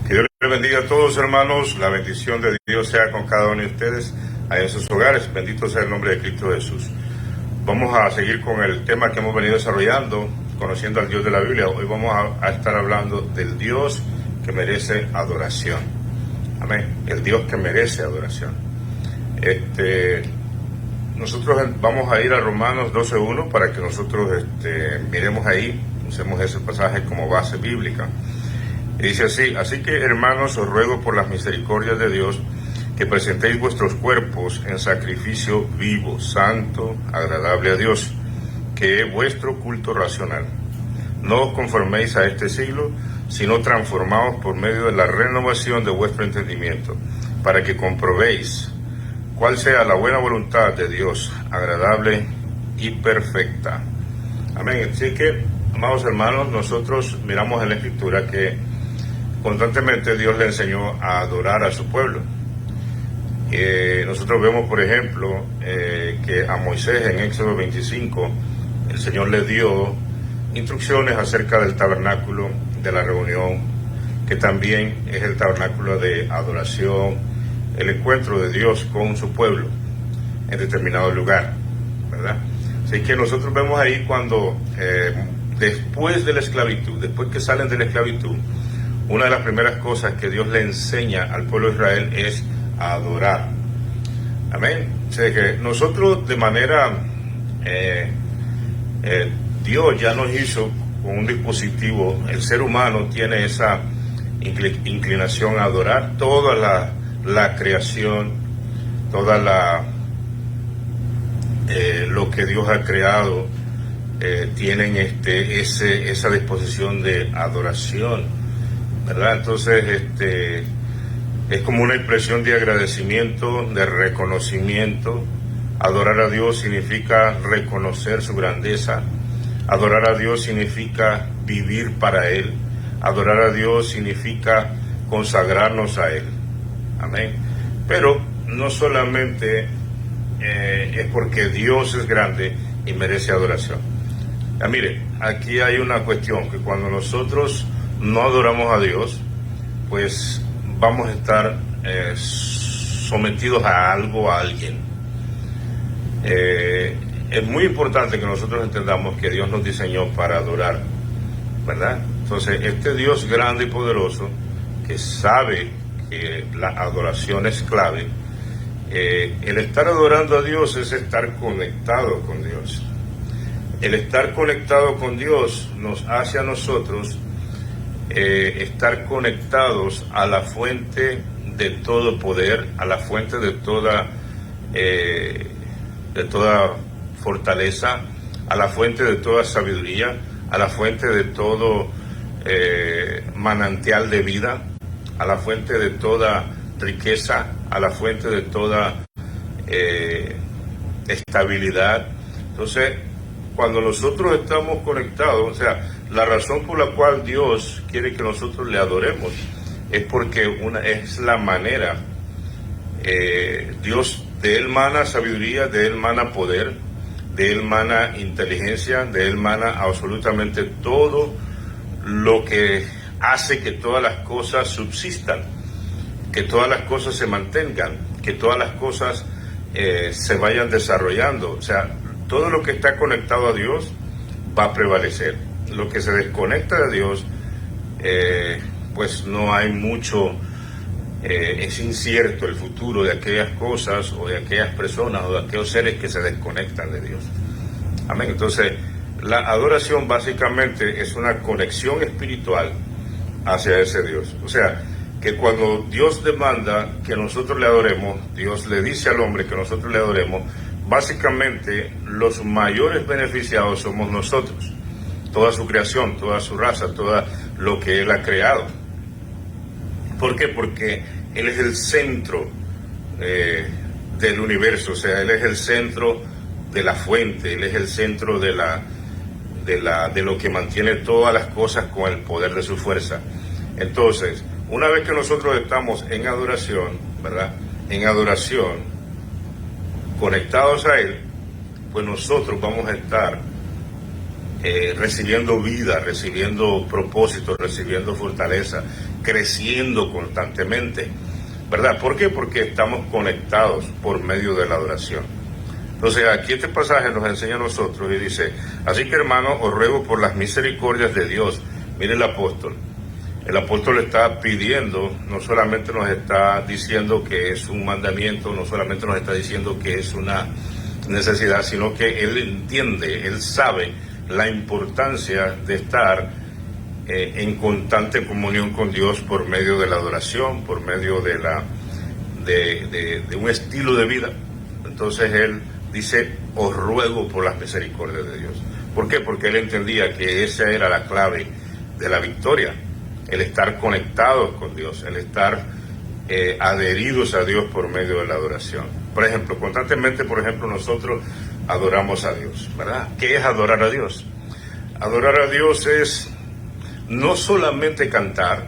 Que Dios les bendiga a todos, hermanos. La bendición de Dios sea con cada uno de ustedes allá en sus hogares. Bendito sea el nombre de Cristo Jesús. Vamos a seguir con el tema que hemos venido desarrollando, conociendo al Dios de la Biblia. Hoy vamos a estar hablando del Dios que merece adoración. Amén. El Dios que merece adoración. Nosotros vamos a ir a Romanos 12:1 para que nosotros miremos ahí, usemos ese pasaje como base bíblica. Y dice así que hermanos, os ruego por las misericordias de Dios que presentéis vuestros cuerpos en sacrificio vivo, santo, agradable a Dios, que es vuestro culto racional. No os conforméis a este siglo, sino transformaos por medio de la renovación de vuestro entendimiento, para que comprobéis cuál sea la buena voluntad de Dios, agradable y perfecta. Amén. Así que, amados hermanos, nosotros miramos en la Escritura que constantemente Dios le enseñó a adorar a su pueblo. Nosotros vemos, por ejemplo, que a Moisés en Éxodo 25, el Señor le dio instrucciones acerca del tabernáculo de la reunión, que también es el tabernáculo de adoración, el encuentro de Dios con su pueblo en determinado lugar, ¿verdad? Así que nosotros vemos ahí cuando, después de la esclavitud, después que salen de la esclavitud, una de las primeras cosas que Dios le enseña al pueblo de Israel es a adorar. Amén. O sea que nosotros de manera, Dios ya nos hizo con un dispositivo, el ser humano tiene esa inclinación a adorar toda la creación, toda lo que Dios ha creado, tienen esa disposición de adoración, ¿verdad? Entonces es como una expresión de agradecimiento, de reconocimiento. Adorar a Dios significa reconocer su grandeza. Adorar a Dios significa vivir para Él. Adorar a Dios significa consagrarnos a Él. Amén. Pero no solamente es porque Dios es grande y merece adoración. Mire, aquí hay una cuestión, que cuando nosotros no adoramos a Dios, pues vamos a estar sometidos a algo, a alguien. Es muy importante que nosotros entendamos que Dios nos diseñó para adorar, ¿verdad? Entonces, este Dios grande y poderoso, que sabe que la adoración es clave, el estar adorando a Dios es estar conectado con Dios. El estar conectado con Dios nos hace a nosotros estar conectados a la fuente de todo poder, a la fuente de toda fortaleza, a la fuente de toda sabiduría, a la fuente de todo manantial de vida, a la fuente de toda riqueza, a la fuente de toda estabilidad. Entonces, cuando nosotros estamos conectados, o sea, la razón por la cual Dios quiere que nosotros le adoremos es porque es la manera. Dios, de Él mana sabiduría, de Él mana poder, de Él mana inteligencia, de Él mana absolutamente todo lo que hace que todas las cosas subsistan, que todas las cosas se mantengan, que todas las cosas se vayan desarrollando. O sea, todo lo que está conectado a Dios va a prevalecer. Lo que se desconecta de Dios, pues no hay mucho, es incierto el futuro de aquellas cosas o de aquellas personas o de aquellos seres que se desconectan de Dios. Amén. Entonces, la adoración básicamente es una conexión espiritual hacia ese Dios. O sea, que cuando Dios demanda que nosotros le adoremos, Dios le dice al hombre que nosotros le adoremos, básicamente los mayores beneficiados somos nosotros, toda su creación, toda su raza, todo lo que Él ha creado. ¿Por qué? Porque Él es el centro del universo, o sea, Él es el centro de la fuente, Él es el centro de lo que mantiene todas las cosas con el poder de su fuerza. Entonces, una vez que nosotros estamos en adoración, ¿verdad? En adoración, conectados a Él, pues nosotros vamos a estar recibiendo vida, recibiendo propósito, recibiendo fortaleza, creciendo constantemente, ¿verdad? ¿Por qué? Porque estamos conectados por medio de la adoración. Entonces aquí este pasaje nos enseña a nosotros y dice: así que, hermanos, os ruego por las misericordias de Dios. Mire el apóstol está pidiendo, no solamente nos está diciendo que es un mandamiento, no solamente nos está diciendo que es una necesidad, sino que él entiende, él sabe la importancia de estar en constante comunión con Dios por medio de la adoración, por medio de un estilo de vida. Entonces él dice: os ruego por las misericordias de Dios. ¿Por qué? Porque él entendía que esa era la clave de la victoria, el estar conectados con Dios, el estar adheridos a Dios por medio de la adoración. Por ejemplo, constantemente, nosotros adoramos a Dios, ¿verdad? ¿Qué es adorar a Dios? Adorar a Dios es no solamente cantar,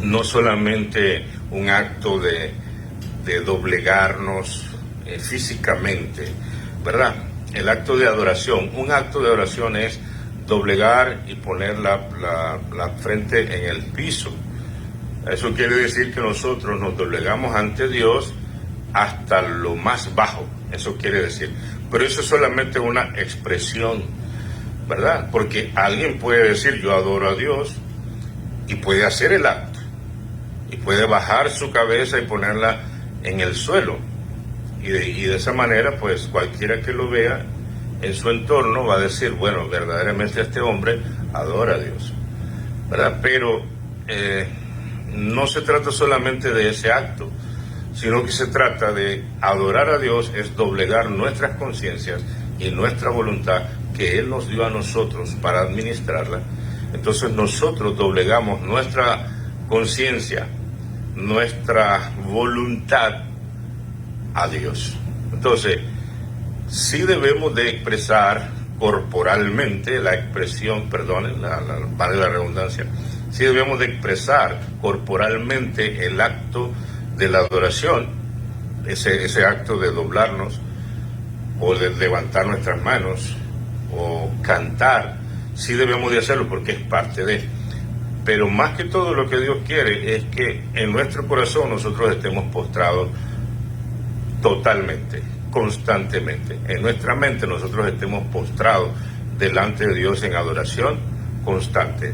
no solamente un acto de doblegarnos físicamente, ¿verdad? El acto de adoración, un acto de adoración es doblegar y poner la frente en el piso. Eso quiere decir que nosotros nos doblegamos ante Dios hasta lo más bajo, eso quiere decir. Pero eso es solamente una expresión, ¿verdad? Porque alguien puede decir: yo adoro a Dios, y puede hacer el acto, y puede bajar su cabeza y ponerla en el suelo, y de esa manera, pues cualquiera que lo vea en su entorno va a decir: bueno, verdaderamente este hombre adora a Dios, ¿verdad? Pero no se trata solamente de ese acto, sino que se trata de adorar a Dios, es doblegar nuestras conciencias y nuestra voluntad que Él nos dio a nosotros para administrarla. Entonces nosotros doblegamos nuestra conciencia, nuestra voluntad a Dios. Entonces, sí debemos de expresar corporalmente la expresión, vale la redundancia, sí debemos de expresar corporalmente el acto de la adoración, ese acto de doblarnos, o de levantar nuestras manos, o cantar. Sí debemos de hacerlo porque es parte de. Pero más que todo, lo que Dios quiere es que en nuestro corazón nosotros estemos postrados totalmente, constantemente. En nuestra mente nosotros estemos postrados delante de Dios en adoración constante.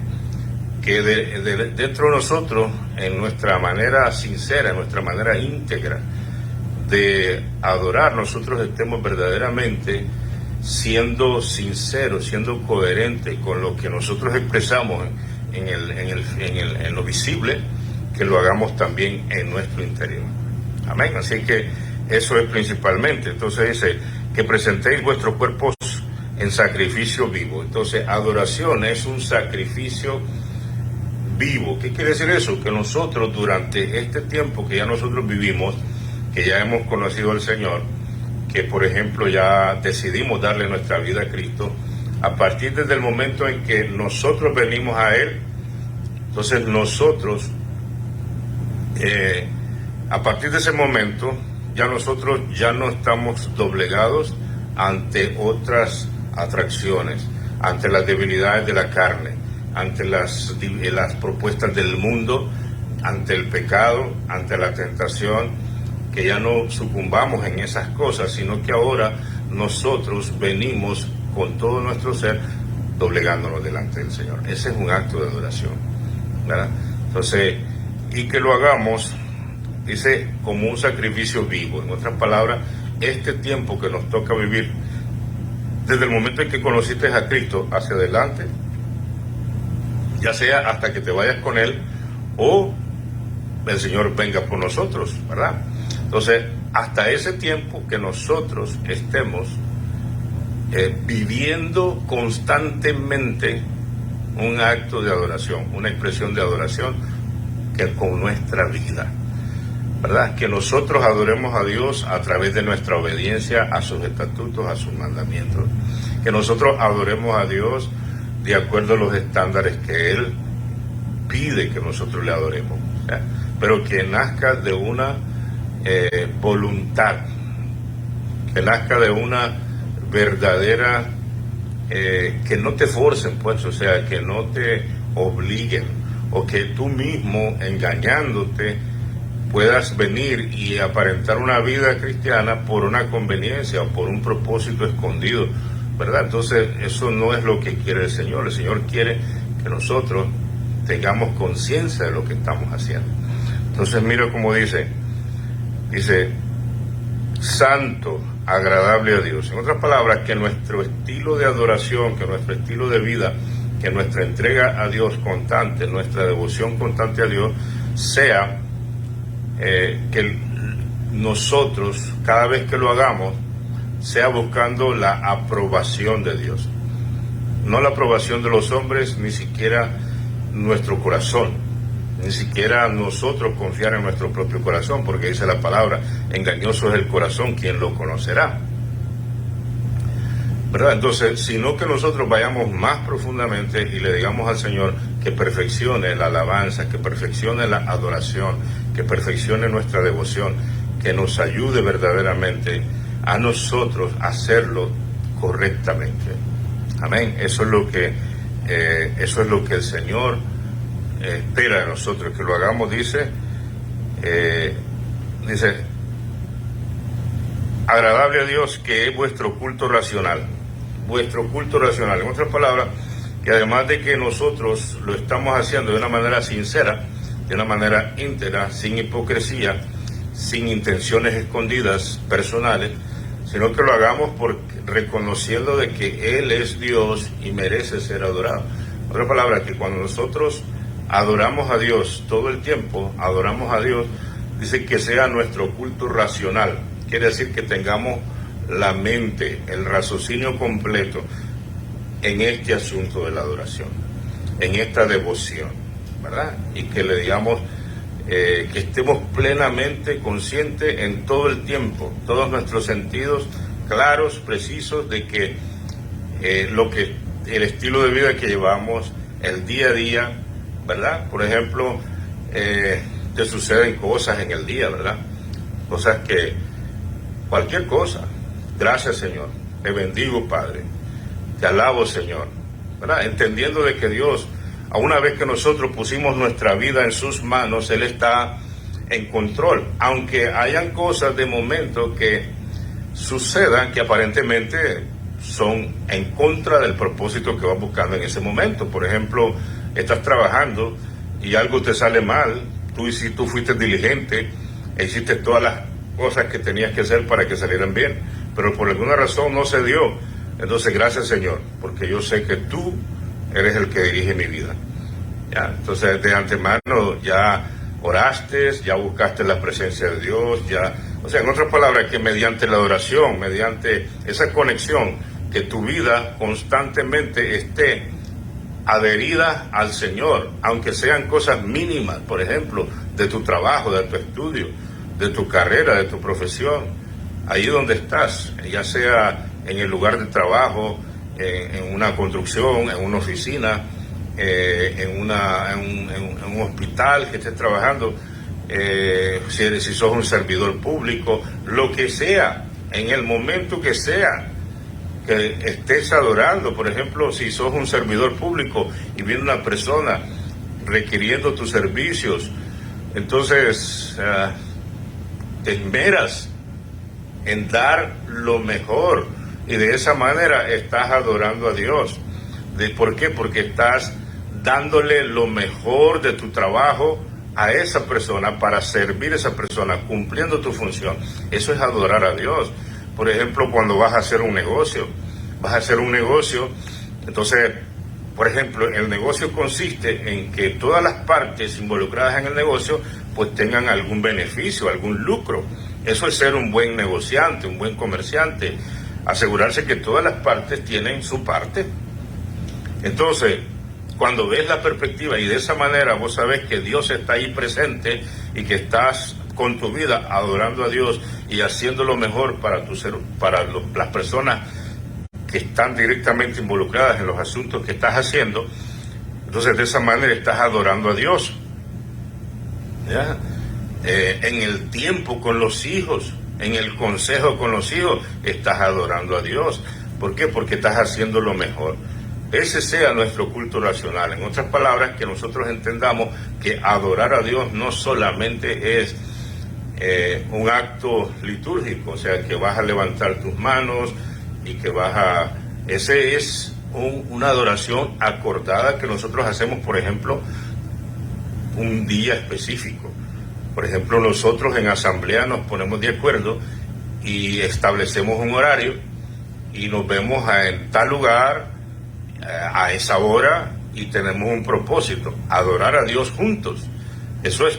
Que dentro de nosotros, en nuestra manera sincera, en nuestra manera íntegra de adorar, nosotros estemos verdaderamente siendo sinceros, siendo coherentes con lo que nosotros expresamos en lo visible, que lo hagamos también en nuestro interior. Amén. Así que eso es principalmente. Entonces dice que presentéis vuestros cuerpos en sacrificio vivo. Entonces, adoración es un sacrificio vivo. ¿Qué quiere decir eso? Que nosotros, durante este tiempo que ya nosotros vivimos, que ya hemos conocido al Señor, que por ejemplo ya decidimos darle nuestra vida a Cristo, a partir desde el momento en que nosotros venimos a Él, entonces nosotros, a partir de ese momento, nosotros ya no estamos doblegados ante otras atracciones, ante las debilidades de la carne, ante las propuestas del mundo, ante el pecado, ante la tentación, que ya no sucumbamos en esas cosas, sino que ahora nosotros venimos con todo nuestro ser doblegándonos delante del Señor. Ese es un acto de adoración, ¿verdad? Entonces, y que lo hagamos, dice, como un sacrificio vivo. En otras palabras, este tiempo que nos toca vivir, desde el momento en que conociste a Cristo hacia adelante, ya sea hasta que te vayas con Él o el Señor venga por nosotros, ¿verdad? Entonces, hasta ese tiempo que nosotros estemos viviendo constantemente un acto de adoración, una expresión de adoración que con nuestra vida, ¿verdad? Que nosotros adoremos a Dios a través de nuestra obediencia a sus estatutos, a sus mandamientos. Que nosotros adoremos a Dios de acuerdo a los estándares que Él pide que nosotros le adoremos, ¿ya? Pero que nazca de una voluntad, que nazca de una verdadera que no te forcen, pues, o sea, que no te obliguen, o que tú mismo, engañándote, puedas venir y aparentar una vida cristiana por una conveniencia o por un propósito escondido, ¿verdad? Entonces, eso no es lo que quiere el Señor. El Señor quiere que nosotros tengamos conciencia de lo que estamos haciendo. Entonces, mira cómo dice, santo, agradable a Dios. En otras palabras, que nuestro estilo de adoración, que nuestro estilo de vida, que nuestra entrega a Dios constante, nuestra devoción constante a Dios, sea que nosotros, cada vez que lo hagamos, sea buscando la aprobación de Dios. No la aprobación de los hombres, ni siquiera nuestro corazón, ni siquiera nosotros confiar en nuestro propio corazón, porque dice la palabra, engañoso es el corazón, ¿quién lo conocerá? ¿Verdad? Entonces, sino que nosotros vayamos más profundamente y le digamos al Señor que perfeccione la alabanza, que perfeccione la adoración, que perfeccione nuestra devoción, que nos ayude verdaderamente a nosotros a hacerlo correctamente. Amén. Eso es lo que el Señor espera de nosotros, que lo hagamos. Dice, agradable a Dios, que es vuestro culto racional. Vuestro culto racional. En otras palabras, que además de que nosotros lo estamos haciendo de una manera sincera, de una manera íntegra, sin hipocresía, sin intenciones escondidas personales, sino que lo hagamos reconociendo de que Él es Dios y merece ser adorado. En otras palabras, que cuando nosotros adoramos a Dios todo el tiempo, adoramos a Dios, dice que sea nuestro culto racional. Quiere decir que tengamos la mente, el raciocinio completo en este asunto de la adoración, en esta devoción, ¿verdad? Y que le digamos que estemos plenamente conscientes en todo el tiempo, todos nuestros sentidos claros, precisos, de que el estilo de vida que llevamos, el día a día, ¿verdad? Por ejemplo, te suceden cosas en el día, ¿verdad? Cosas que, cualquier cosa. Gracias, Señor. Te bendigo, Padre. Te alabo, Señor. ¿Verdad? Entendiendo de que Dios, a una vez que nosotros pusimos nuestra vida en sus manos, Él está en control. Aunque hayan cosas de momento que sucedan que aparentemente son en contra del propósito que vas buscando en ese momento. Por ejemplo, estás trabajando y algo te sale mal. Tú fuiste diligente e hiciste todas las cosas que tenías que hacer para que salieran bien, pero por alguna razón no se dio. Entonces, gracias, Señor, porque yo sé que tú eres el que dirige mi vida. ¿Ya? Entonces, de antemano ya oraste, ya buscaste la presencia de Dios, ya, o sea, en otras palabras, que mediante la adoración, mediante esa conexión, que tu vida constantemente esté adherida al Señor, aunque sean cosas mínimas, por ejemplo, de tu trabajo, de tu estudio, de tu carrera, de tu profesión, ahí donde estás, ya sea en el lugar de trabajo, en una construcción, en una oficina, en un hospital que estés trabajando, si sos un servidor público, lo que sea, en el momento que sea, que estés adorando. Por ejemplo, si sos un servidor público y viene una persona requiriendo tus servicios, entonces te esmeras en dar lo mejor y de esa manera estás adorando a Dios. ¿Por qué? Porque estás dándole lo mejor de tu trabajo a esa persona para servir a esa persona, cumpliendo tu función. Eso es adorar a Dios. Por ejemplo, cuando vas a hacer un negocio, entonces, por ejemplo, el negocio consiste en que todas las partes involucradas en el negocio pues tengan algún beneficio, algún lucro. Eso es ser un buen negociante, un buen comerciante, asegurarse que todas las partes tienen su parte. Entonces, cuando ves la perspectiva y de esa manera vos sabés que Dios está ahí presente y que estás con tu vida adorando a Dios y haciendo lo mejor para las personas que están directamente involucradas en los asuntos que estás haciendo, entonces de esa manera estás adorando a Dios. ¿Ya? En el tiempo con los hijos, en el consejo con los hijos, estás adorando a Dios. ¿Por qué? Porque estás haciendo lo mejor. Ese sea nuestro culto racional. En otras palabras, que nosotros entendamos que adorar a Dios no solamente es un acto litúrgico, o sea, que vas a levantar tus manos y que vas a... Ese es una adoración acordada que nosotros hacemos, por ejemplo, un día específico. Por ejemplo, nosotros en asamblea nos ponemos de acuerdo y establecemos un horario y nos vemos en tal lugar a esa hora y tenemos un propósito, adorar a Dios juntos. Eso es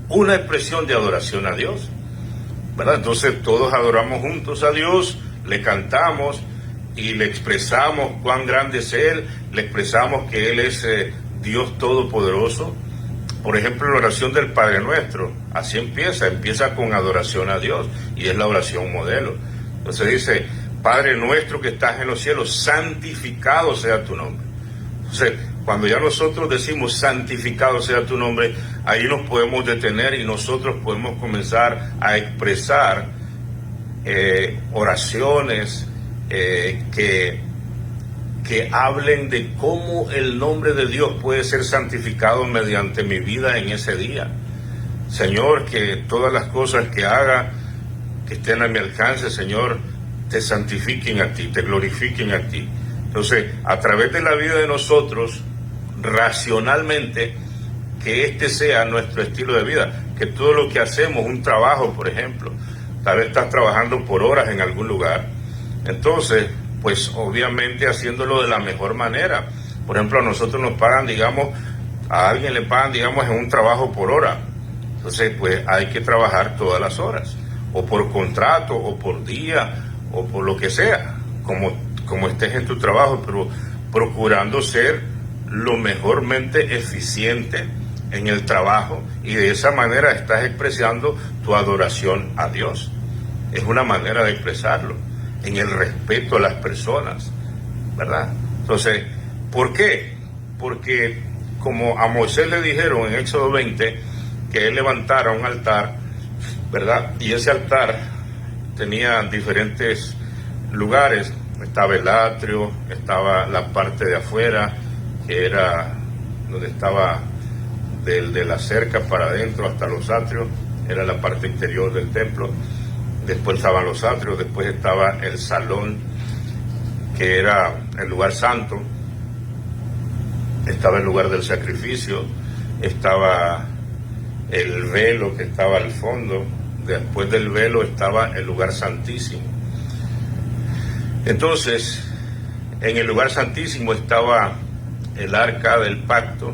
una expresión de adoración a Dios, ¿verdad? Entonces todos adoramos juntos a Dios, le cantamos y le expresamos cuán grande es Él, le expresamos que Él es Dios Todopoderoso. Por ejemplo, la oración del Padre Nuestro, así empieza con adoración a Dios, y es la oración modelo. Entonces dice, Padre nuestro que estás en los cielos, santificado sea tu nombre. Entonces, cuando ya nosotros decimos santificado sea tu nombre, ahí nos podemos detener y nosotros podemos comenzar a expresar oraciones que hablen de cómo el nombre de Dios puede ser santificado mediante mi vida en ese día. Señor, que todas las cosas que haga, que estén a mi alcance, Señor, te santifiquen a ti, te glorifiquen a ti. Entonces, a través de la vida de nosotros, racionalmente, que este sea nuestro estilo de vida, que todo lo que hacemos, un trabajo, por ejemplo, tal vez estás trabajando por horas en algún lugar, entonces, pues obviamente haciéndolo de la mejor manera. Por ejemplo, a nosotros nos pagan, digamos, a alguien le pagan, digamos, en un trabajo por hora. Entonces, pues hay que trabajar todas las horas, o por contrato, o por día, o por lo que sea, como estés en tu trabajo, pero procurando ser lo mejormente eficiente en el trabajo, y de esa manera estás expresando tu adoración a Dios. Es una manera de expresarlo, en el respeto a las personas, ¿verdad? Entonces, ¿por qué? Porque como a Moisés le dijeron en Éxodo 20 que él levantara un altar, ¿verdad? Y ese altar tenía diferentes lugares, estaba el atrio, estaba la parte de afuera, que era donde estaba de la cerca para adentro hasta los atrios, era la parte interior del templo. Después estaban los atrios, después estaba el salón, que era el lugar santo, estaba el lugar del sacrificio, estaba el velo que estaba al fondo, después del velo estaba el lugar santísimo. Entonces, en el lugar santísimo estaba el arca del pacto,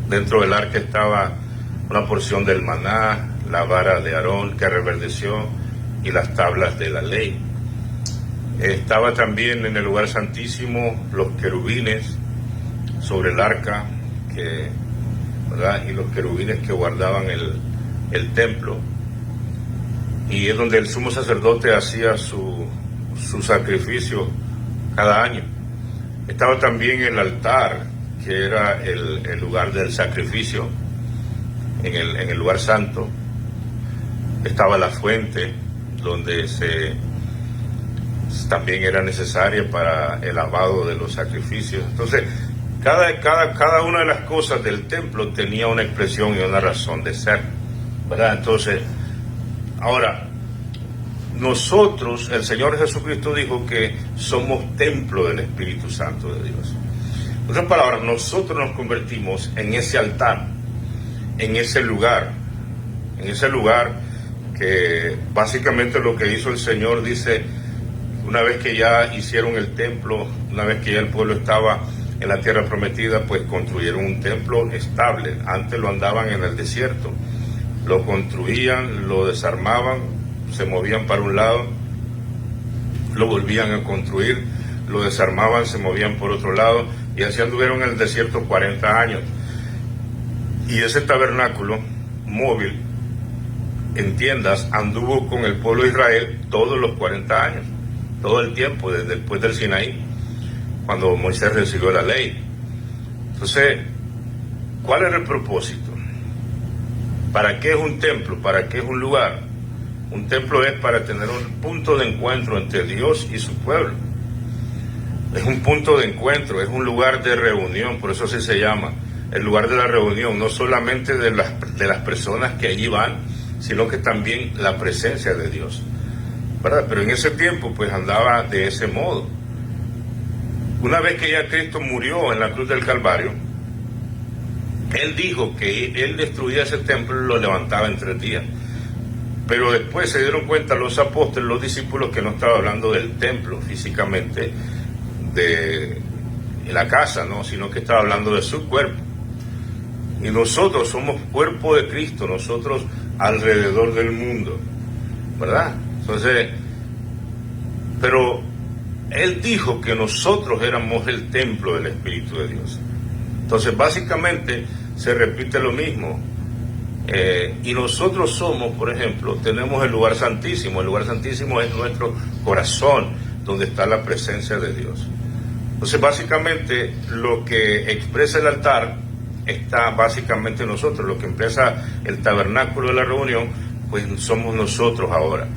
dentro del arca estaba una porción del maná, la vara de Aarón que reverdeció y las tablas de la ley. Estaba también en el lugar santísimo los querubines sobre el arca, ¿verdad? Y los querubines que guardaban el templo. Y es donde el sumo sacerdote hacía su sacrificio cada año. Estaba también el altar, que era el lugar del sacrificio, en el lugar santo. Estaba la fuente, donde también era necesaria para el lavado de los sacrificios. Entonces, cada una de las cosas del templo tenía una expresión y una razón de ser, ¿verdad? Entonces, ahora, nosotros, el Señor Jesucristo dijo que somos templo del Espíritu Santo de Dios. En otras palabras, nosotros nos convertimos en ese altar, en ese lugar que básicamente lo que hizo el Señor, dice, una vez que ya hicieron el templo, una vez que ya el pueblo estaba en la tierra prometida, pues construyeron un templo estable. Antes lo andaban en el desierto, lo construían, lo desarmaban, se movían para un lado, lo volvían a construir, lo desarmaban, se movían por otro lado, y así anduvieron en el desierto 40 años. Y ese tabernáculo móvil en tiendas anduvo con el pueblo de Israel todos los 40 años, todo el tiempo, desde después del Sinaí, cuando Moisés recibió la ley. Entonces, ¿cuál era el propósito? ¿Para qué es un templo? ¿Para qué es un lugar? Un templo es para tener un punto de encuentro entre Dios y su pueblo. Es un punto de encuentro, es un lugar de reunión, por eso así se llama, el lugar de la reunión, no solamente de las personas que allí van, sino que también la presencia de Dios, ¿verdad? Pero en ese tiempo pues andaba de ese modo. Una vez que ya Cristo murió en la cruz del Calvario, Él dijo que Él destruía ese templo y lo levantaba en 3 días. Pero después se dieron cuenta los apóstoles, los discípulos, que no estaba hablando del templo físicamente, de la casa, ¿no? Sino que estaba hablando de su cuerpo. Y nosotros somos cuerpo de Cristo, nosotros alrededor del mundo, ¿verdad? Entonces, pero Él dijo que nosotros éramos el templo del Espíritu de Dios. Entonces, básicamente, se repite lo mismo. Y nosotros somos, por ejemplo, tenemos el lugar santísimo. El lugar santísimo es nuestro corazón, donde está la presencia de Dios. Entonces, básicamente, lo que expresa el altar está básicamente nosotros. Lo que expresa el tabernáculo de la reunión, pues somos nosotros ahora.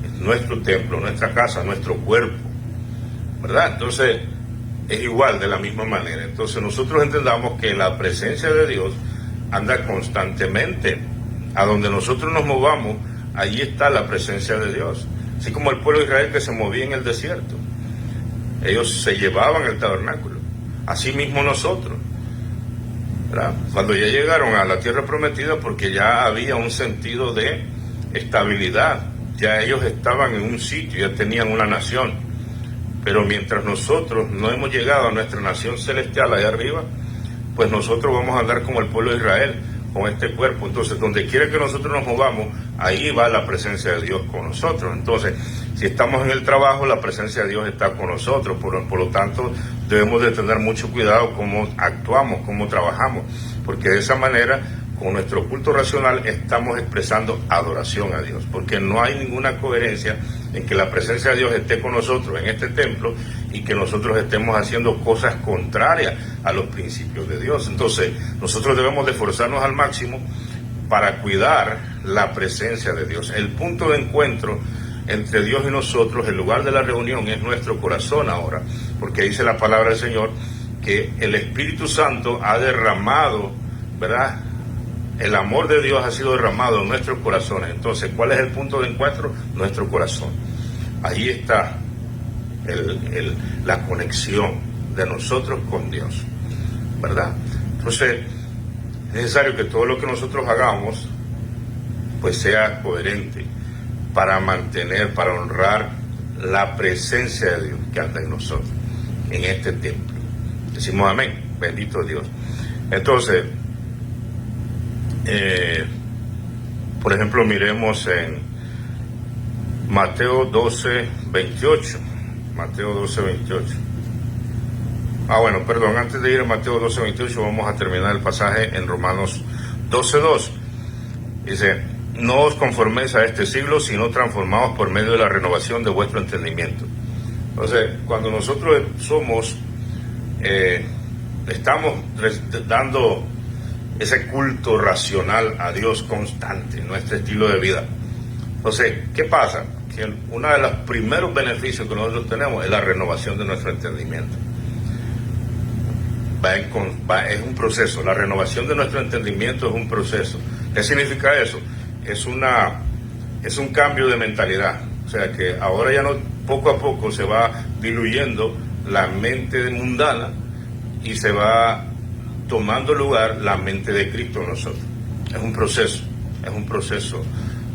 Es nuestro templo, nuestra casa, nuestro cuerpo, ¿verdad? Entonces, es igual, de la misma manera. Entonces, nosotros entendamos que la presencia de Dios anda constantemente. A donde nosotros nos movamos, allí está la presencia de Dios. Así como el pueblo de Israel que se movía en el desierto. Ellos se llevaban el tabernáculo. Así mismo nosotros, ¿verdad? Cuando ya llegaron a la tierra prometida, porque ya había un sentido de estabilidad. Ya ellos estaban en un sitio, ya tenían una nación. Pero mientras nosotros no hemos llegado a nuestra nación celestial allá arriba, pues nosotros vamos a andar como el pueblo de Israel, con este cuerpo. Entonces, donde quiera que nosotros nos movamos, ahí va la presencia de Dios con nosotros. Entonces, si estamos en el trabajo, la presencia de Dios está con nosotros. Por lo tanto, debemos de tener mucho cuidado cómo actuamos, cómo trabajamos, porque de esa manera, con nuestro culto racional, estamos expresando adoración a Dios, porque no hay ninguna coherencia en que la presencia de Dios esté con nosotros en este templo y que nosotros estemos haciendo cosas contrarias a los principios de Dios. Entonces, nosotros debemos de esforzarnos al máximo para cuidar la presencia de Dios. El punto de encuentro entre Dios y nosotros, el lugar de la reunión, es nuestro corazón ahora, porque dice la palabra del Señor que el Espíritu Santo ha derramado, ¿verdad? El amor de Dios ha sido derramado en nuestros corazones. Entonces, ¿cuál es el punto de encuentro? Nuestro corazón. Ahí está la conexión de nosotros con Dios, ¿verdad? Entonces, es necesario que todo lo que nosotros hagamos, pues sea coherente para mantener, para honrar la presencia de Dios que anda en nosotros, en este templo. Decimos amén, bendito Dios. Entonces, por ejemplo, miremos en Mateo 12, 28. Mateo 12, 28. Bueno, perdón, antes de ir a Mateo 12, 28, vamos a terminar el pasaje en Romanos 12, 2. Dice: no os conforméis a este siglo, sino transformaos por medio de la renovación de vuestro entendimiento. Entonces, cuando nosotros estamos dando ese culto racional a Dios constante en nuestro estilo de vida. Entonces, ¿qué pasa? Que uno de los primeros beneficios que nosotros tenemos es la renovación de nuestro entendimiento. Es un proceso, la renovación de nuestro entendimiento es un proceso. ¿Qué significa eso? Es un cambio de mentalidad. O sea que ahora ya no, poco a poco se va diluyendo la mente mundana y se va tomando lugar la mente de Cristo en nosotros. Es un proceso,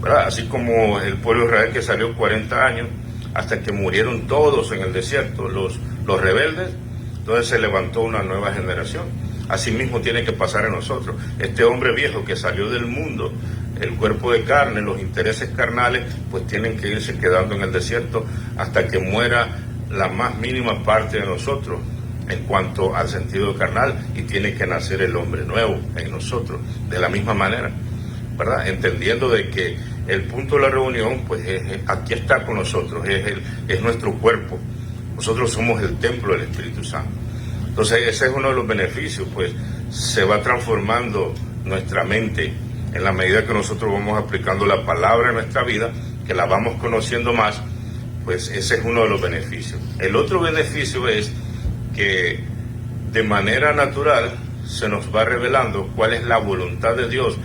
¿verdad? Así como el pueblo de Israel que salió 40 años hasta que murieron todos en el desierto, los rebeldes, entonces se levantó una nueva generación. Así mismo tiene que pasar en nosotros. Este hombre viejo que salió del mundo, el cuerpo de carne, los intereses carnales, pues tienen que irse quedando en el desierto hasta que muera la más mínima parte de nosotros en cuanto al sentido carnal, y tiene que nacer el hombre nuevo en nosotros, de la misma manera, ¿verdad? Entendiendo de que el punto de la reunión, pues aquí está con nosotros, es nuestro cuerpo. Nosotros somos el templo del Espíritu Santo. Entonces ese es uno de los beneficios, pues se va transformando nuestra mente en la medida que nosotros vamos aplicando la palabra en nuestra vida, que la vamos conociendo más, pues ese es uno de los beneficios. El otro beneficio es que de manera natural se nos va revelando cuál es la voluntad de Dios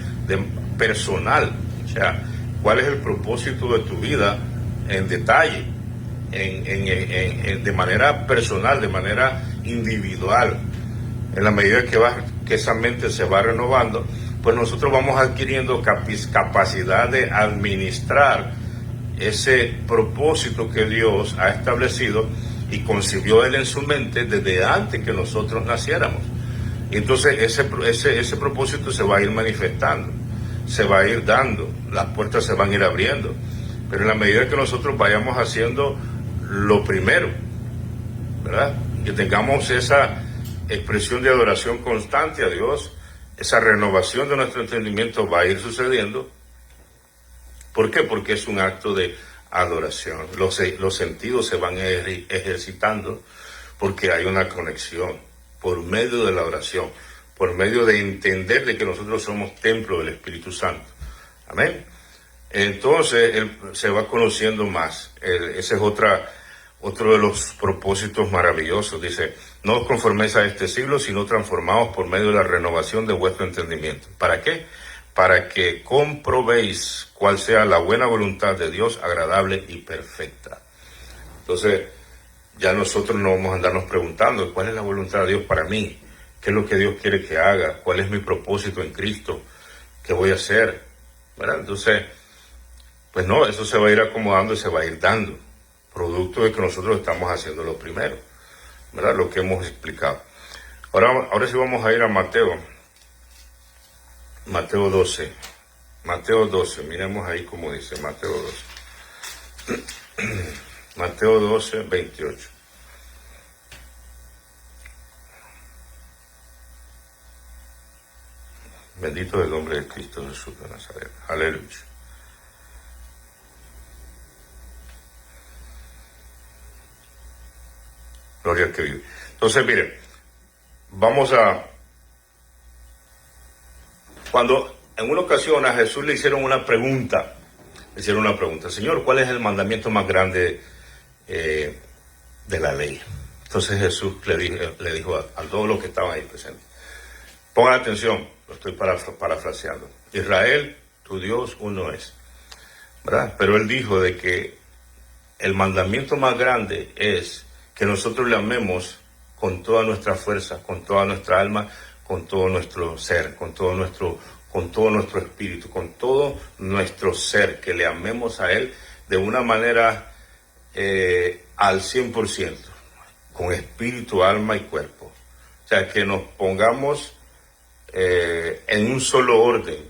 personal, o sea, cuál es el propósito de tu vida en detalle, de manera personal, de manera individual. En la medida que esa mente se va renovando, pues nosotros vamos adquiriendo capacidad de administrar ese propósito que Dios ha establecido y concibió Él en su mente desde antes que nosotros naciéramos. Y entonces ese propósito se va a ir manifestando, se va a ir dando, las puertas se van a ir abriendo. Pero en la medida que nosotros vayamos haciendo lo primero, ¿verdad? Que tengamos esa expresión de adoración constante a Dios, esa renovación de nuestro entendimiento va a ir sucediendo. ¿Por qué? Porque es un acto de adoración. Los sentidos se van ejercitando porque hay una conexión por medio de la oración, por medio de entender de que nosotros somos templo del Espíritu Santo. Amén. Entonces él se va conociendo más. Ese es otro de los propósitos maravillosos. Dice, no os conforméis a este siglo, sino transformaos por medio de la renovación de vuestro entendimiento. ¿Para qué? Para que comprobéis cuál sea la buena voluntad de Dios, agradable y perfecta. Entonces, ya nosotros no vamos a andarnos preguntando cuál es la voluntad de Dios para mí, qué es lo que Dios quiere que haga, cuál es mi propósito en Cristo, qué voy a hacer, ¿verdad? Entonces, pues no, eso se va a ir acomodando y se va a ir dando, producto de que nosotros estamos haciendo lo primero, ¿verdad? Lo que hemos explicado. Ahora sí vamos a ir a Mateo 12. Mateo 12, miremos ahí como dice, Mateo 12. Mateo 12, 28. Bendito es el nombre de Cristo Jesús de Nazaret. Aleluya. Gloria al que vive. Entonces, miren, cuando en una ocasión a Jesús le hicieron una pregunta, Señor, ¿cuál es el mandamiento más grande de la ley? Entonces Jesús le dijo a todos los que estaban ahí presentes, pongan atención, lo estoy parafraseando, Israel, tu Dios, uno es, ¿verdad? Pero él dijo de que el mandamiento más grande es que nosotros le amemos con toda nuestra fuerza, con toda nuestra alma, con todo nuestro ser, con todo nuestro espíritu, con todo nuestro ser, que le amemos a Él de una manera al 100%, con espíritu, alma y cuerpo. O sea, que nos pongamos en un solo orden,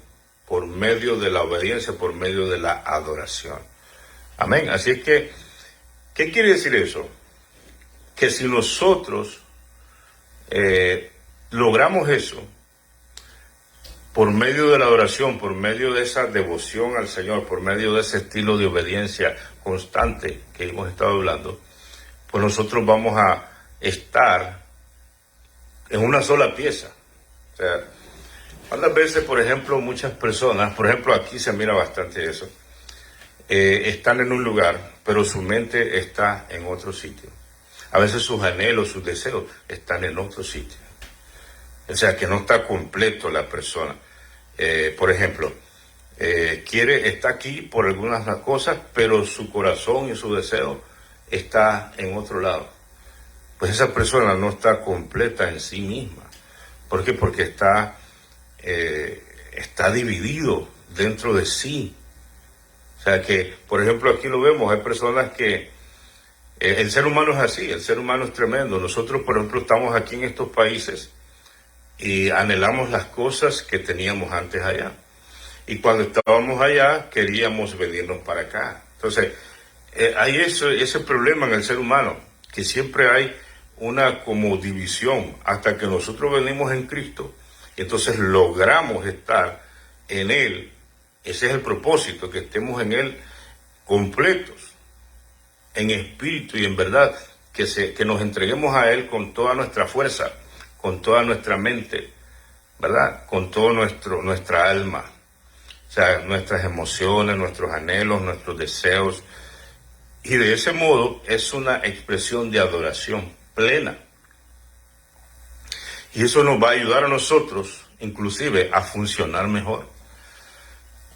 por medio de la obediencia, por medio de la adoración. Amén. Así es que, ¿qué quiere decir eso? Que si nosotros logramos eso, por medio de la adoración, por medio de esa devoción al Señor, por medio de ese estilo de obediencia constante que hemos estado hablando, pues nosotros vamos a estar en una sola pieza. O sea, ¿cuántas veces, por ejemplo, muchas personas, por ejemplo, aquí se mira bastante eso, están en un lugar, pero su mente está en otro sitio? A veces sus anhelos, sus deseos están en otro sitio. O sea, que no está completo la persona. Por ejemplo, está aquí por algunas cosas, pero su corazón y su deseo está en otro lado. Pues esa persona no está completa en sí misma. ¿Por qué? Porque está dividido dentro de sí. O sea que, por ejemplo, aquí lo vemos, hay personas que el ser humano es así, el ser humano es tremendo. Nosotros, por ejemplo, estamos aquí en estos países y anhelamos las cosas que teníamos antes allá. Y cuando estábamos allá, queríamos venirnos para acá. Entonces, hay ese problema en el ser humano, que siempre hay una como división hasta que nosotros venimos en Cristo. Y entonces logramos estar en Él. Ese es el propósito, que estemos en Él completos, en espíritu y en verdad, que nos entreguemos a Él con toda nuestra fuerza, con toda nuestra mente, ¿verdad? Con todo nuestra alma, o sea, nuestras emociones, nuestros anhelos, nuestros deseos, Y de ese modo es una expresión de adoración plena. Y eso nos va a ayudar a nosotros, inclusive, a funcionar mejor,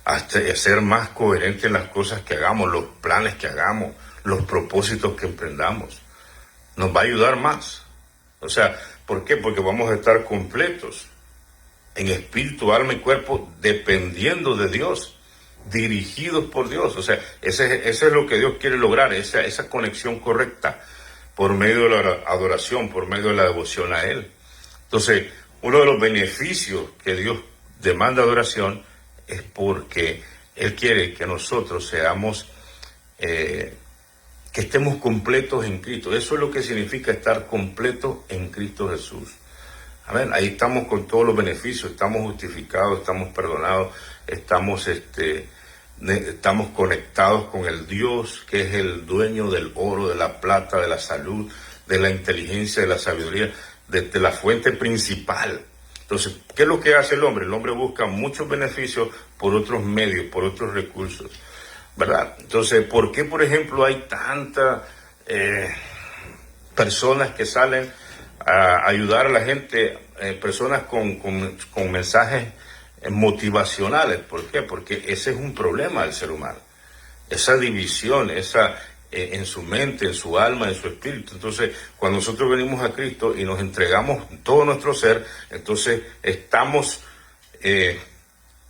a ser más coherentes en las cosas que hagamos, los planes que hagamos, los propósitos que emprendamos. Nos va a ayudar más. O sea, ¿por qué? Porque vamos a estar completos en espíritu, alma y cuerpo, dependiendo de Dios, dirigidos por Dios. O sea, ese es lo que Dios quiere lograr, esa conexión correcta por medio de la adoración, por medio de la devoción a Él. Entonces, uno de los beneficios que Dios demanda adoración es porque Él quiere que nosotros seamos, que estemos completos en Cristo. Eso es lo que significa estar completo en Cristo Jesús. Amén. Ahí estamos con todos los beneficios, estamos justificados, estamos perdonados, estamos conectados con el Dios que es el dueño del oro, de la plata, de la salud, de la inteligencia, de la sabiduría, de la fuente principal. Entonces, ¿qué es lo que hace el hombre? El hombre busca muchos beneficios por otros medios, por otros recursos, ¿verdad? Entonces, ¿por qué, por ejemplo, hay tantas personas que salen a ayudar a la gente, personas con mensajes motivacionales? ¿Por qué? Porque ese es un problema del ser humano, esa división, en su mente, en su alma, en su espíritu. Entonces, cuando nosotros venimos a Cristo y nos entregamos todo nuestro ser, entonces estamos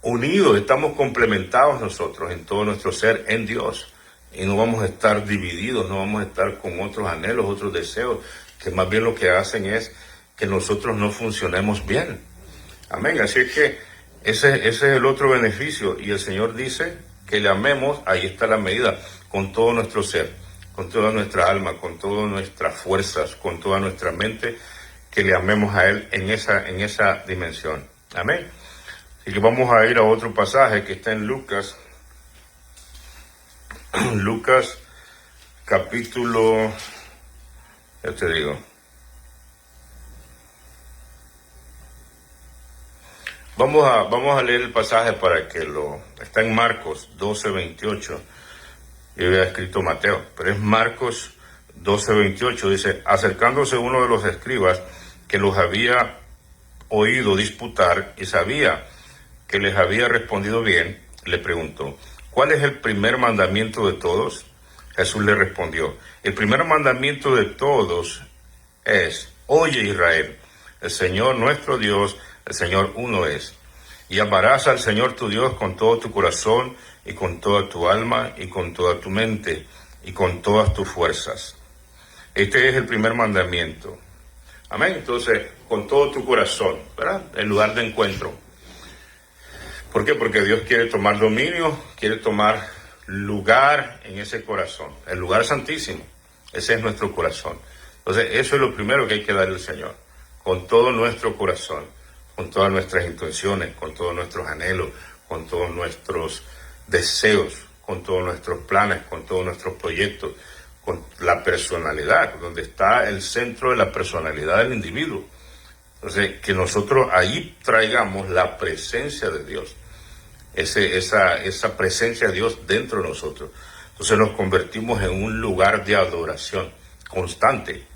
unidos, estamos complementados nosotros en todo nuestro ser en Dios, y no vamos a estar divididos, no vamos a estar con otros anhelos, otros deseos, que más bien lo que hacen es que nosotros no funcionemos bien. Amén. Así es que ese es el otro beneficio, y el Señor dice que le amemos, ahí está la medida, con todo nuestro ser, con toda nuestra alma, con todas nuestras fuerzas, con toda nuestra mente, que le amemos a Él en esa dimensión. Amén. Así que vamos a ir a otro pasaje que está en Lucas. Lucas capítulo, ya te digo. Vamos a leer el pasaje para que está en Marcos 12:28. Yo había escrito Mateo, pero es Marcos 12:28. Dice: acercándose uno de los escribas que los había oído disputar y sabía que les había respondido bien, le preguntó: ¿cuál es el primer mandamiento de todos? Jesús le respondió: el primer mandamiento de todos es: oye, Israel, el Señor nuestro Dios, el Señor uno es. Y amarás al Señor tu Dios con todo tu corazón, y con toda tu alma, y con toda tu mente, y con todas tus fuerzas. Este es el primer mandamiento. Amén. Entonces, con todo tu corazón, ¿verdad? El lugar de encuentro. ¿Por qué? Porque Dios quiere tomar dominio, quiere tomar lugar en ese corazón, el lugar santísimo. Ese es nuestro corazón. Entonces, eso es lo primero que hay que darle al Señor, con todo nuestro corazón, con todas nuestras intenciones, con todos nuestros anhelos, con todos nuestros deseos, con todos nuestros planes, con todos nuestros proyectos, con la personalidad, donde está el centro de la personalidad del individuo. Entonces, que nosotros ahí traigamos la presencia de Dios, esa presencia de Dios dentro de nosotros. Entonces nos convertimos en un lugar de adoración constante,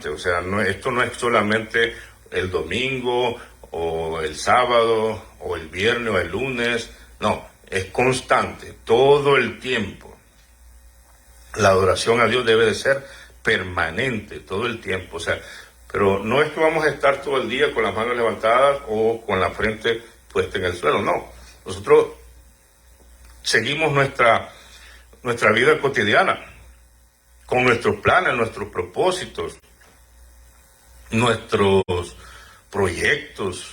o sea, esto no es solamente el domingo o el sábado o el viernes o el lunes, no, es constante, todo el tiempo. La adoración a Dios debe de ser permanente, todo el tiempo, o sea, pero no es que vamos a estar todo el día con las manos levantadas o con la frente puesta en el suelo, no. Nosotros seguimos nuestra vida cotidiana, con nuestros planes, nuestros propósitos, nuestros proyectos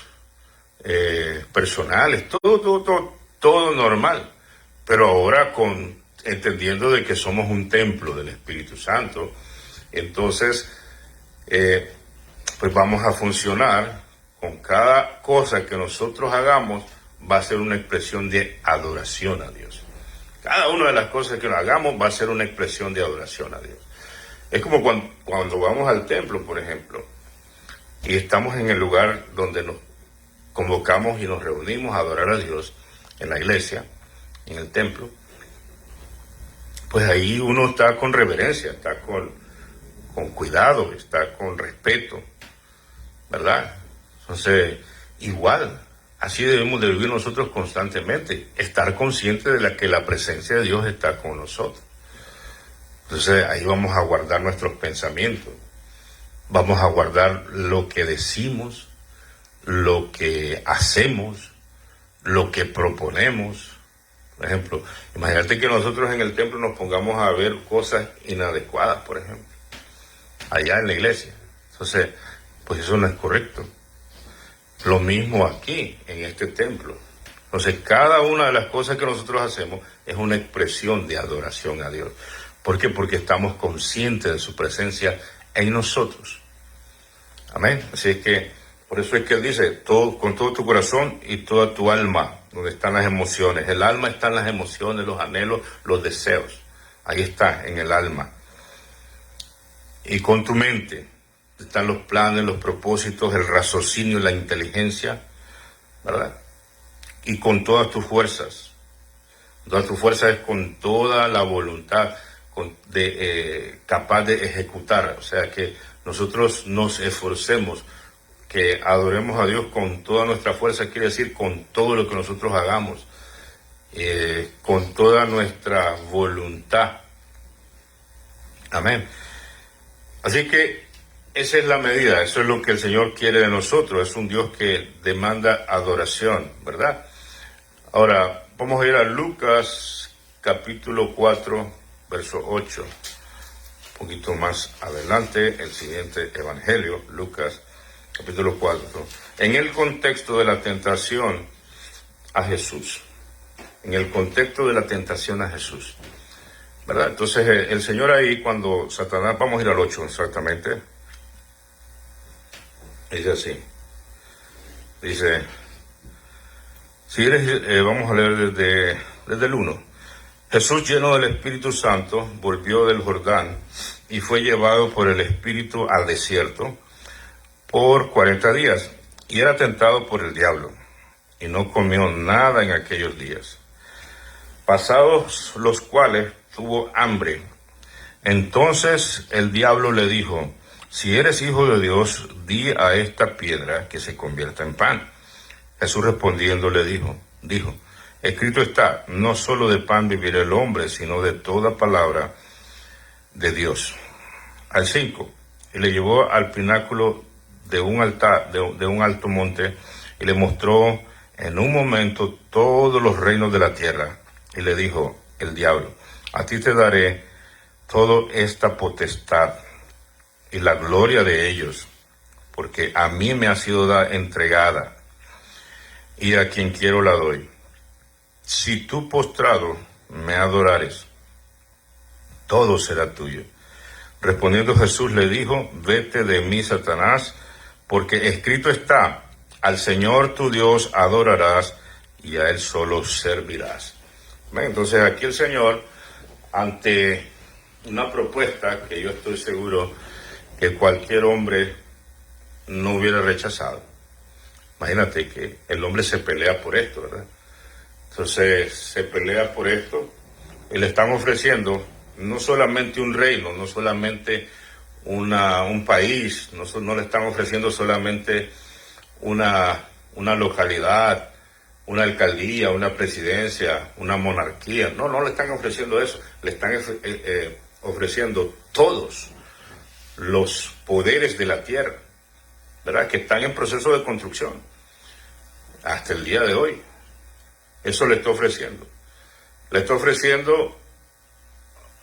personales, todo normal, pero ahora entendiendo de que somos un templo del Espíritu Santo. Entonces, pues vamos a funcionar con cada cosa que nosotros hagamos, va a ser una expresión de adoración a Dios. Cada una de las cosas que hagamos va a ser una expresión de adoración a Dios. Es como cuando vamos al templo, por ejemplo, y estamos en el lugar donde nos convocamos y nos reunimos a adorar a Dios, en la iglesia, en el templo. pues ahí uno está con reverencia, está con cuidado, está con respeto, ¿verdad? Entonces, igual, así debemos de vivir nosotros constantemente, estar conscientes de que la presencia de Dios está con nosotros. Entonces, ahí vamos a guardar nuestros pensamientos, vamos a guardar lo que decimos, lo que hacemos, lo que proponemos. Por ejemplo, imagínate que nosotros en el templo nos pongamos a ver cosas inadecuadas, por ejemplo, allá en la iglesia. Entonces, pues eso no es correcto. Lo mismo aquí, en este templo. Entonces, cada una de las cosas que nosotros hacemos es una expresión de adoración a Dios. ¿Por qué? Porque estamos conscientes de su presencia en nosotros. Amén. Así es que, por eso es que él dice, todo, con todo tu corazón y toda tu alma, donde están las emociones. El alma está en las emociones, los anhelos, los deseos. Ahí está, en el alma. Y con tu mente están los planes, los propósitos, el raciocinio, la inteligencia, ¿verdad? Y con todas tus fuerzas. Todas tus fuerzas es con toda la voluntad capaz de ejecutar. O sea, que nosotros nos esforcemos, que adoremos a Dios con toda nuestra fuerza, quiere decir con todo lo que nosotros hagamos, con toda nuestra voluntad. Amén. Así que esa es la medida, eso es lo que el Señor quiere de nosotros, es un Dios que demanda adoración, ¿verdad? Ahora, vamos a ir a Lucas capítulo 4, verso 8, un poquito más adelante, el siguiente evangelio, Lucas capítulo 4, en el contexto de la tentación a Jesús, en el contexto de la tentación a Jesús, ¿verdad? Entonces el Señor ahí, cuando Satanás, vamos a ir al 8 exactamente, dice así, dice, si eres, vamos a leer desde el 1, Jesús lleno del Espíritu Santo volvió del Jordán y fue llevado por el Espíritu al desierto por 40 días, y era tentado por el diablo, y no comió nada en aquellos días, pasados los cuales tuvo hambre. Entonces el diablo le dijo, si eres hijo de Dios, di a esta piedra que se convierta en pan. Jesús respondiendo le dijo, escrito está, no solo de pan vivirá el hombre, sino de toda palabra de Dios. Al 5, y le llevó al pináculo de un altar, de un alto monte, y le mostró en un momento todos los reinos de la tierra, y le dijo el diablo, a ti te daré toda esta potestad y la gloria de ellos, porque a mí me ha sido entregada, y a quien quiero la doy. Si tú postrado me adorares, todo será tuyo. Respondiendo Jesús le dijo, vete de mí, Satanás, porque escrito está, al Señor tu Dios adorarás y a Él solo servirás. Entonces aquí el Señor, ante una propuesta que yo estoy seguro que cualquier hombre no hubiera rechazado. Imagínate que el hombre se pelea por esto, ¿verdad? Entonces se pelea por esto y le están ofreciendo no solamente un reino, no solamente un país, no le están ofreciendo solamente una localidad, una alcaldía, una presidencia, una monarquía. No le están ofreciendo eso, le están ofreciendo todos los poderes de la tierra, ¿verdad? Que están en proceso de construcción hasta el día de hoy. Eso le está ofreciendo. Le está ofreciendo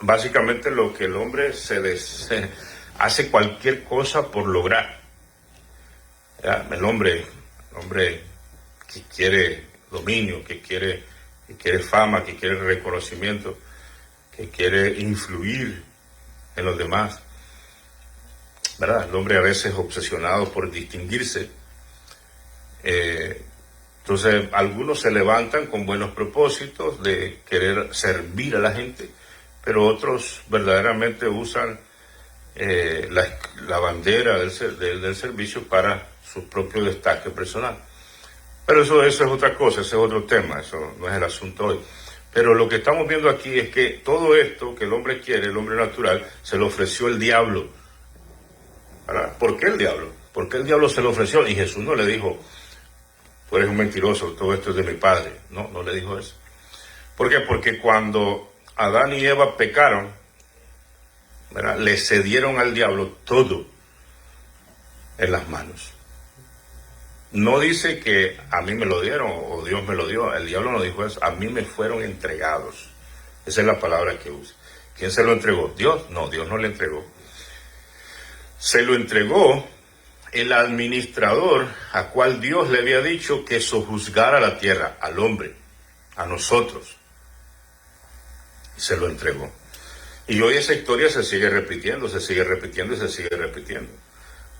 básicamente lo que el hombre se hace cualquier cosa por lograr. ¿Ya? El hombre que quiere dominio, que quiere fama, que quiere reconocimiento, que quiere influir en los demás, ¿verdad? El hombre a veces obsesionado por distinguirse. Entonces, algunos se levantan con buenos propósitos de querer servir a la gente, pero otros verdaderamente usan la bandera del servicio para su propio destaque personal. Pero eso es otra cosa, ese es otro tema, eso no es el asunto hoy. Pero lo que estamos viendo aquí es que todo esto que el hombre quiere, el hombre natural, se lo ofreció el diablo. ¿Verdad? ¿Por qué el diablo? ¿Por qué el diablo se lo ofreció? Y Jesús no le dijo, tú eres un mentiroso, todo esto es de mi padre. No, no le dijo eso. ¿Por qué? Porque cuando Adán y Eva pecaron, ¿verdad?, le cedieron al diablo todo en las manos. No dice que a mí me lo dieron o Dios me lo dio. El diablo no dijo eso. A mí me fueron entregados. Esa es la palabra que usa. ¿Quién se lo entregó? ¿Dios? No, Dios no le entregó. Se lo entregó el administrador a cual Dios le había dicho que sojuzgara la tierra, al hombre, a nosotros. Se lo entregó. Y hoy esa historia se sigue repitiendo, se sigue repitiendo y se sigue repitiendo.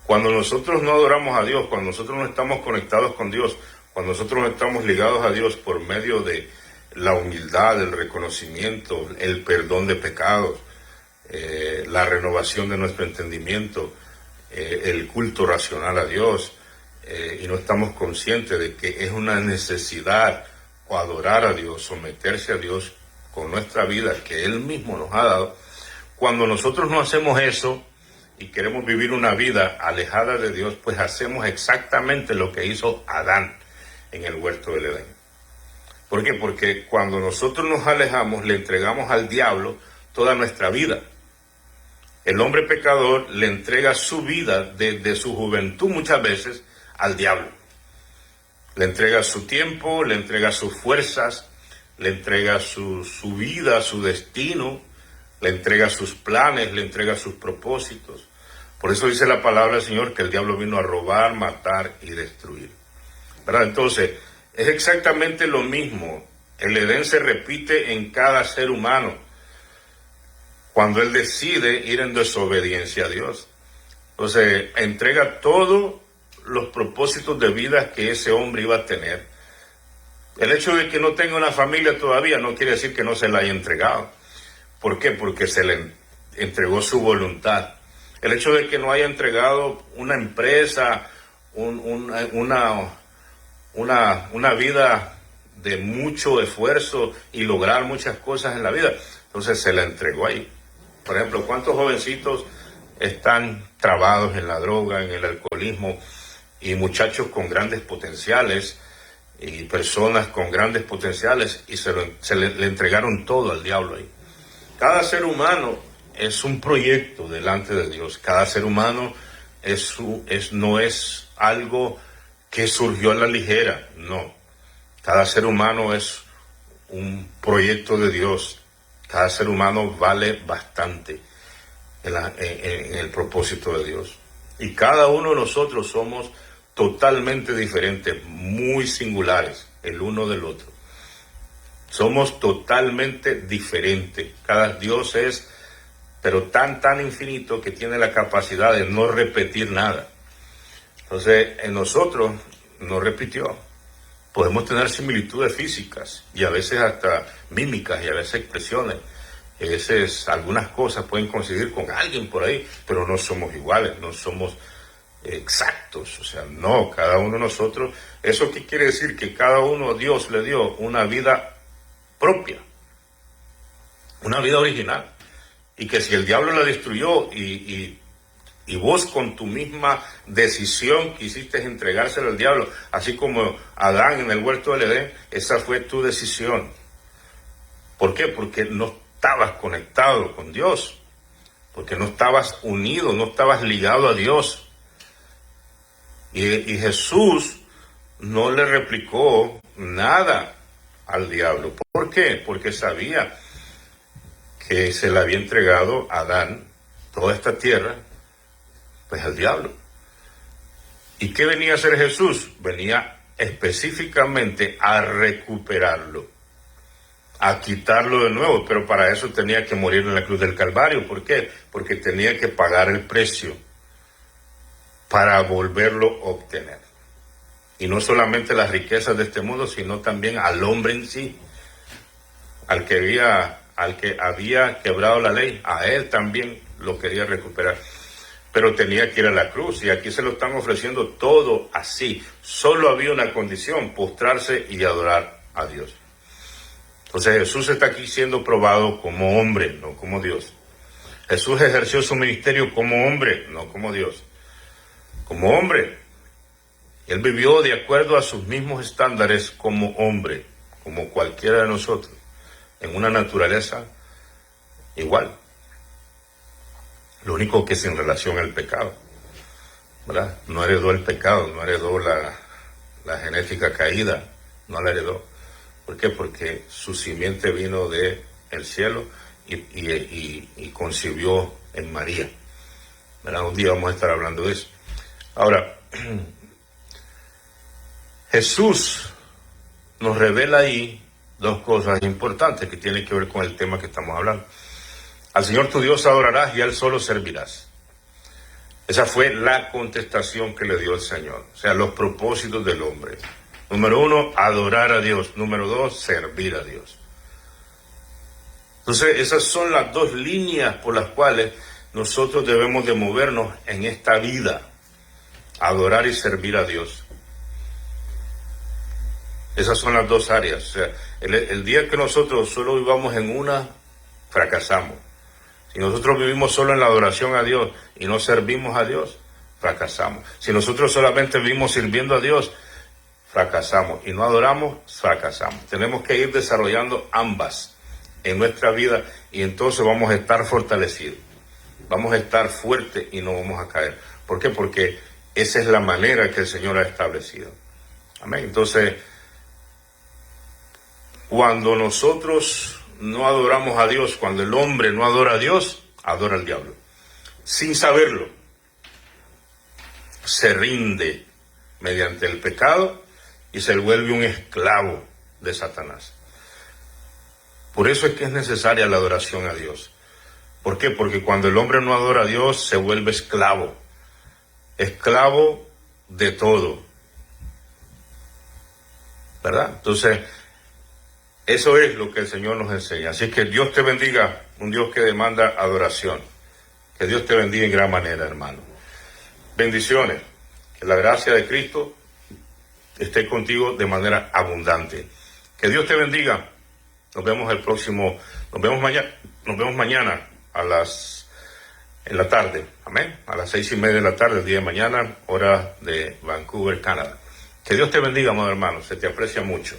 Cuando nosotros no adoramos a Dios, cuando nosotros no estamos conectados con Dios, cuando nosotros no estamos ligados a Dios por medio de la humildad, el reconocimiento, el perdón de pecados, la renovación de nuestro entendimiento, el culto racional a Dios, y no estamos conscientes de que es una necesidad adorar a Dios, someterse a Dios con nuestra vida que Él mismo nos ha dado. Cuando nosotros no hacemos eso y queremos vivir una vida alejada de Dios, pues hacemos exactamente lo que hizo Adán en el huerto del Edén. ¿Por qué? Porque cuando nosotros nos alejamos, le entregamos al diablo toda nuestra vida. El hombre pecador le entrega su vida desde su juventud muchas veces al diablo. Le entrega su tiempo, le entrega sus fuerzas, le entrega su vida, su destino, le entrega sus planes, le entrega sus propósitos. Por eso dice la palabra del Señor que el diablo vino a robar, matar y destruir, ¿verdad? Entonces, es exactamente lo mismo. El Edén se repite en cada ser humano cuando él decide ir en desobediencia a Dios. Entonces, entrega todos los propósitos de vida que ese hombre iba a tener. El hecho de que no tenga una familia todavía no quiere decir que no se la haya entregado. ¿Por qué? Porque se le entregó su voluntad. El hecho de que no haya entregado una empresa, una vida de mucho esfuerzo y lograr muchas cosas en la vida, entonces se la entregó ahí. Por ejemplo, ¿cuántos jovencitos están trabados en la droga, en el alcoholismo, y muchachos con grandes potenciales y personas con grandes potenciales y le entregaron todo al diablo ahí? Cada ser humano es un proyecto delante de Dios. Cada ser humano no es algo que surgió a la ligera, no. Cada ser humano es un proyecto de Dios. Cada ser humano vale bastante en el propósito de Dios. Y cada uno de nosotros somos totalmente diferentes, muy singulares el uno del otro. Somos totalmente diferentes. Cada Dios es, pero tan infinito que tiene la capacidad de no repetir nada. Entonces, en nosotros no repitió. Podemos tener similitudes físicas y a veces hasta mímicas y a veces expresiones. A veces algunas cosas pueden coincidir con alguien por ahí, pero no somos iguales, no somos exactos. O sea, no, cada uno de nosotros. ¿Eso qué quiere decir? Que cada uno Dios le dio una vida propia, una vida original. Y que si el diablo la destruyó y vos con tu misma decisión quisiste entregársela al diablo, así como Adán en el huerto del Edén, esa fue tu decisión. ¿Por qué? Porque no estabas conectado con Dios, porque no estabas unido, no estabas ligado a Dios. Y Jesús no le replicó nada al diablo. ¿Por qué? Porque sabía que se le había entregado a Adán toda esta tierra, pues al diablo. ¿Y qué venía a hacer Jesús? Venía específicamente a recuperarlo, a quitarlo de nuevo, pero para eso tenía que morir en la cruz del Calvario. ¿Por qué? Porque tenía que pagar el precio para volverlo a obtener. Y no solamente las riquezas de este mundo, sino también al hombre en sí, al que había quebrado la ley, a él también lo quería recuperar. Pero tenía que ir a la cruz, y aquí se lo están ofreciendo todo así. Solo había una condición: postrarse y adorar a Dios. Entonces Jesús está aquí siendo probado como hombre, no como Dios. Jesús ejerció su ministerio como hombre, no como Dios. Como hombre. Él vivió de acuerdo a sus mismos estándares como hombre, como cualquiera de nosotros, en una naturaleza igual. Lo único que es en relación al pecado, ¿verdad? No heredó el pecado, no heredó la genética caída, no la heredó. ¿Por qué? Porque su simiente vino del cielo y concibió en María, ¿verdad? Un día vamos a estar hablando de eso. Ahora, Jesús nos revela ahí dos cosas importantes que tienen que ver con el tema que estamos hablando. Al Señor tu Dios adorarás y a Él solo servirás. Esa fue la contestación que le dio el Señor. O sea, los propósitos del hombre. Número 1, adorar a Dios. Número 2, servir a Dios. Entonces, esas son las dos líneas por las cuales nosotros debemos de movernos en esta vida. Adorar y servir a Dios. Esas son las dos áreas. O sea, el día que nosotros solo vivamos en una, fracasamos. Si nosotros vivimos solo en la adoración a Dios y no servimos a Dios, fracasamos. Si nosotros solamente vivimos sirviendo a Dios, fracasamos. Y no adoramos, fracasamos. Tenemos que ir desarrollando ambas en nuestra vida y entonces vamos a estar fortalecidos. Vamos a estar fuertes y no vamos a caer. ¿Por qué? Porque esa es la manera que el Señor ha establecido. Amén. Entonces, cuando nosotros no adoramos a Dios, cuando el hombre no adora a Dios, adora al diablo. Sin saberlo, se rinde mediante el pecado y se vuelve un esclavo de Satanás. Por eso es que es necesaria la adoración a Dios. ¿Por qué? Porque cuando el hombre no adora a Dios, se vuelve esclavo. Esclavo de todo. ¿Verdad? Entonces, eso es lo que el Señor nos enseña. Así que Dios te bendiga, un Dios que demanda adoración. Que Dios te bendiga en gran manera, hermano. Bendiciones. Que la gracia de Cristo esté contigo de manera abundante. Que Dios te bendiga. Nos vemos mañana en la tarde. Amén. A las 6:30 de la tarde, el día de mañana, hora de Vancouver, Canadá. Que Dios te bendiga, amado hermano. Se te aprecia mucho.